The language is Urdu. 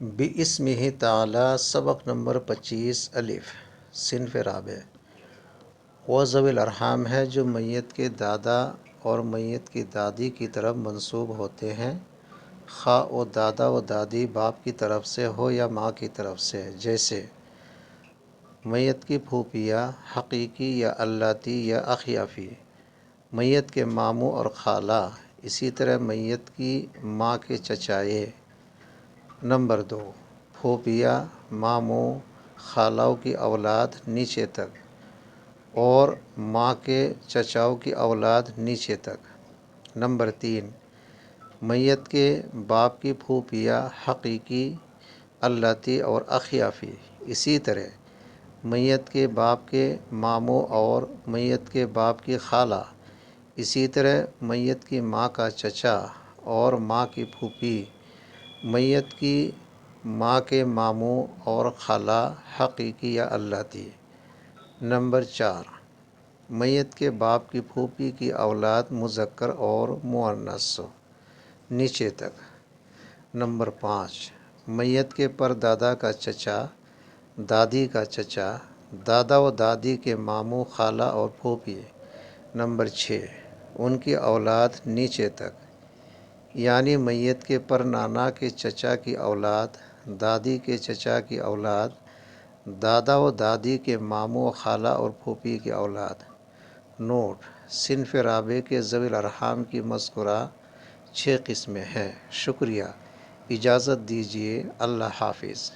بِاسْمِہِ تعالیٰ سبق نمبر 25 الف صنف رابع وذوی الارحام ہے جو میت کے دادا اور میت کی دادی کی طرف منسوب ہوتے ہیں، خواہ وہ دادا و دادی باپ کی طرف سے ہو یا ماں کی طرف سے، جیسے میت کی پھوپھیاں حقیقی یا الاتی یا اخیافی، میت کے ماموں اور خالہ، اسی طرح میت کی ماں کے چچائے۔ نمبر 2، پھوپھیاں، ماموں، خالوں کی اولاد نیچے تک اور ماں کے چچاؤں کی اولاد نیچے تک۔ نمبر 3، میت کے باپ کی پھوپھیاں حقیقی، الاتی اور اخیافی، اسی طرح میت کے باپ کے ماموں اور میت کے باپ کی خالہ، اسی طرح میت کی ماں کا چچا اور ماں کی پھوپھی، میت کی ماں کے ماموں اور خالہ حقیقی یا الاتی۔ نمبر 4، میت کے باپ کی پھوپھی کی اولاد مذکر اور مؤنث نیچے تک۔ نمبر 5، میت کے پردادا کا چچا، دادی کا چچا، دادا و دادی کے ماموں، خالہ اور پھوپھی۔ نمبر 6، ان کی اولاد نیچے تک، یعنی میت کے پرنانا کے چچا کی اولاد، دادی کے چچا کی اولاد، دادا و دادی کے ماموں، خالہ اور پھوپھی کی اولاد۔ نوٹ: صنف رابع کے ذوی الارحام کی مذکورہ 6 قسمیں ہیں۔ شکریہ، اجازت دیجیے، اللہ حافظ۔